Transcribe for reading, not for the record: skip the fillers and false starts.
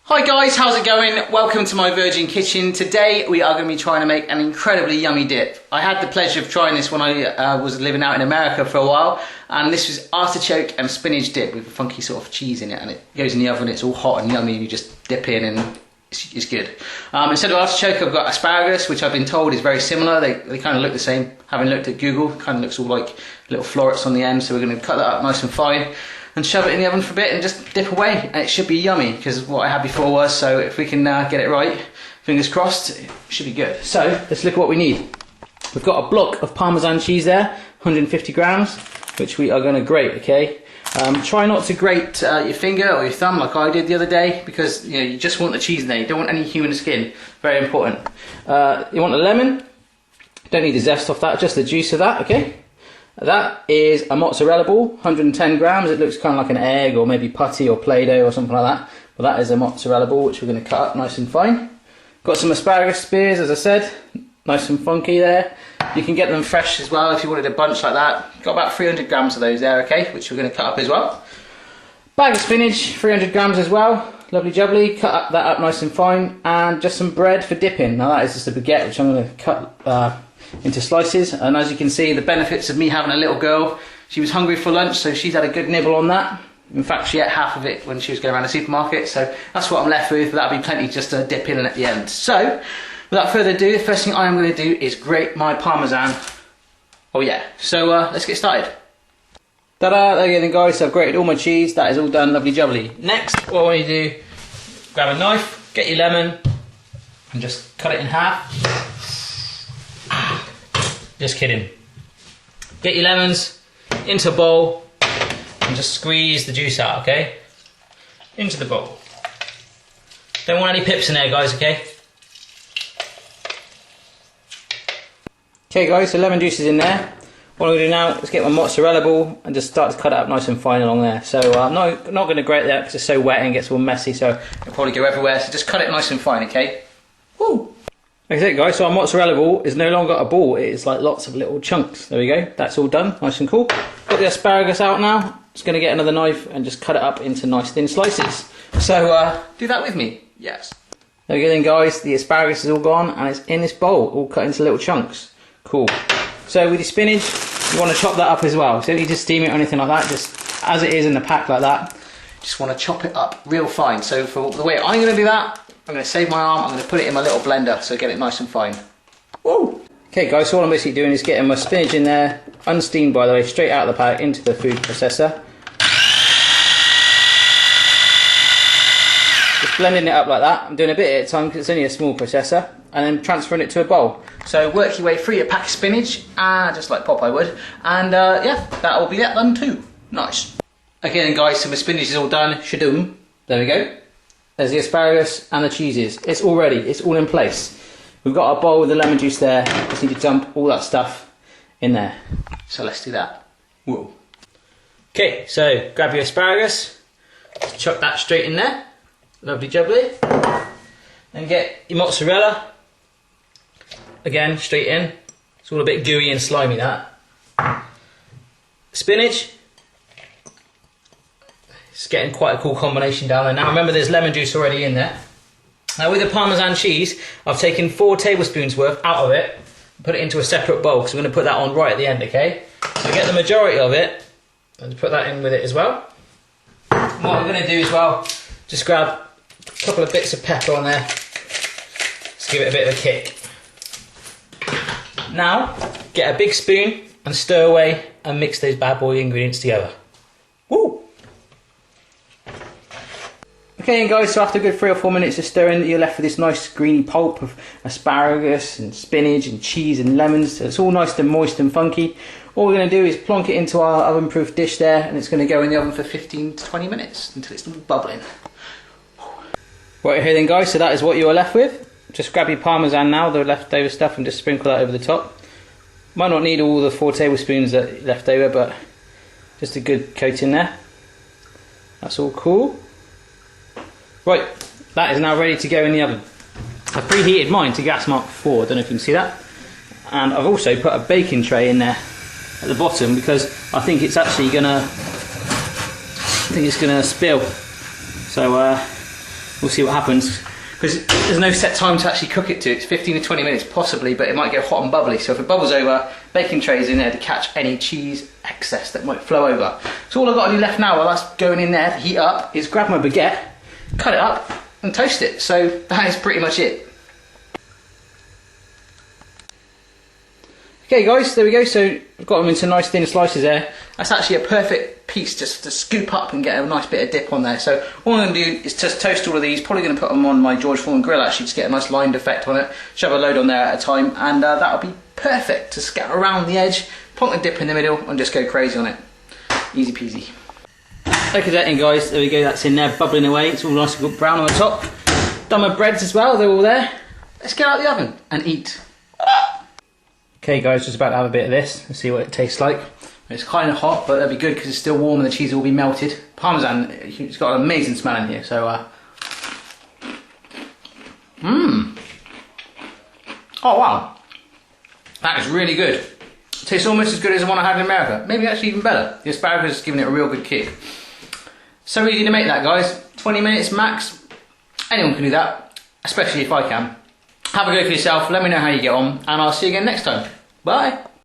Hi guys, how's it going? Welcome to my Virgin Kitchen. Today we are going to be trying to make an incredibly yummy dip. I had the pleasure of trying this when I was living out in America for a while, and this was artichoke and spinach dip with a funky sort of cheese in it, and it goes in the oven. It's all hot and yummy. You just dip in and it's good. Instead of artichoke, I've got asparagus, which I've been told is very similar. They kind of look the same. Having looked at Google, it kind of looks all like little florets on the end, so we're going to cut that up nice and fine and shove it in the oven for a bit and just dip away, and it should be yummy because what I had before was, so if we can get it right, fingers crossed, it should be good. So let's look at what we need. We've got a block of Parmesan cheese there, 150 grams, which we are going to grate, okay? Try not to grate your finger or your thumb like I did the other day, because you just want the cheese in there, you don't want any human skin, very important. You want a lemon, don't need the zest off that, just the juice of that, okay? That is a mozzarella ball, 110 grams. It looks kind of like an egg or maybe putty or Play-Doh or something like that. But that is a mozzarella ball, which we're going to cut up nice and fine. Got some asparagus spears, as I said, nice and funky there. You can get them fresh as well if you wanted a bunch like that. Got about 300 grams of those there, okay, which we're going to cut up as well. Bag of spinach, 300 grams as well. Lovely jubbly, cut that up nice and fine. And just some bread for dipping. Now that is just a baguette, which I'm going to cut into slices, and as you can see, the benefits of me having a little girl, she was hungry for lunch, so she's had a good nibble on that. In fact, she ate half of it when she was going around the supermarket, so that's what I'm left with. That'll be plenty just to dip in at the end. So without further ado, the first thing I'm going to do is grate my Parmesan. Oh yeah, so let's get started. Ta-da, there you go then guys, so I've grated all my cheese, that is all done, lovely jubbly. Next, what I want you to do, grab a knife, get your lemon and just cut it in half. Just kidding. Get your lemons into a bowl and just squeeze the juice out, okay? Into the bowl. Don't want any pips in there, guys, okay? Okay, guys, so lemon juice is in there. What I'm going to do now is get my mozzarella ball and just start to cut it up nice and fine along there. So I'm not going to grate that because it's so wet and gets all messy, so it'll probably go everywhere. So just cut it nice and fine, okay? Woo! Okay guys, so our mozzarella ball is no longer a ball, it is like lots of little chunks. There we go, that's all done, nice and cool. Got the asparagus out now, just going to get another knife and just cut it up into nice thin slices. So do that with me, yes. There we go then guys, the asparagus is all gone and it's in this bowl, all cut into little chunks. Cool. So with your spinach, you want to chop that up as well. So don't need to steam it or anything like that, just as it is in the pack like that. Just want to chop it up real fine. So for the way I'm going to do that, I'm going to save my arm, I'm going to put it in my little blender so get it nice and fine. Woo! Okay guys, so all I'm basically doing is getting my spinach in there, unsteamed by the way, straight out of the pack into the food processor. Just blending it up like that. I'm doing a bit at a time because it's only a small processor, and then transferring it to a bowl. So work your way through your pack of spinach, just like Popeye would, and yeah, that will be that done too. Nice. Okay then guys, so my spinach is all done, shadoom. There we go. There's the asparagus and the cheeses. It's all ready, it's all in place. We've got our bowl with the lemon juice there. Just need to dump all that stuff in there. So let's do that. Whoa. Okay, so grab your asparagus, just chuck that straight in there. Lovely jubbly. Then get your mozzarella. Again, straight in. It's all a bit gooey and slimy that. Spinach. It's getting quite a cool combination down there. Now remember there's lemon juice already in there. Now with the Parmesan cheese, I've taken 4 tablespoons worth out of it and put it into a separate bowl because we're going to put that on right at the end, okay? So get the majority of it and put that in with it as well. And what I'm going to do as well, just grab a couple of bits of pepper on there. Just give it a bit of a kick. Now, get a big spoon and stir away and mix those bad boy ingredients together. Woo! Okay and guys, so after a good 3 or 4 minutes of stirring, you're left with this nice greeny pulp of asparagus and spinach and cheese and lemons. So it's all nice and moist and funky. All we're going to do is plonk it into our oven-proof dish there, and it's going to go in the oven for 15 to 20 minutes until it's all bubbling. Right here then guys, so that is what you are left with. Just grab your Parmesan now, the leftover stuff, and just sprinkle that over the top. Might not need all the 4 tablespoons that left over, but just a good coat in there. That's all cool. Right, that is now ready to go in the oven. I've preheated mine to gas mark 4, I don't know if you can see that. And I've also put a baking tray in there at the bottom because I think it's actually gonna, spill. So We'll see what happens. Because there's no set time to actually cook it to. It's 15 to 20 minutes possibly, but it might get hot and bubbly. So if it bubbles over, baking tray's in there to catch any cheese excess that might flow over. So all I've got to do left now while that's going in there to heat up is grab my baguette, cut it up and toast it. So that is pretty much it. Okay guys, there we go. So I've got them into nice thin slices there. That's actually a perfect piece just to scoop up and get a nice bit of dip on there. So all I'm going to do is just toast all of these. Probably going to put them on my George Foreman grill actually to get a nice lined effect on it. Shove a load on there at a time, and that'll be perfect to scatter around the edge, plonk the dip in the middle and just go crazy on it. Easy peasy. Okay then guys, there we go, that's in there bubbling away. It's all nice and brown on the top. Done my breads as well, they're all there. Let's get out of the oven and eat. Okay guys, just about to have a bit of this and see what it tastes like. It's kind of hot, but that'll be good because it's still warm and the cheese will be melted. Parmesan, it's got an amazing smell in here, so Oh wow, that is really good. It tastes almost as good as the one I had in America. Maybe actually even better. The asparagus is giving it a real good kick. So easy to make that guys, 20 minutes max. Anyone can do that, especially if I can. Have a go for yourself, let me know how you get on, and I'll see you again next time. Bye.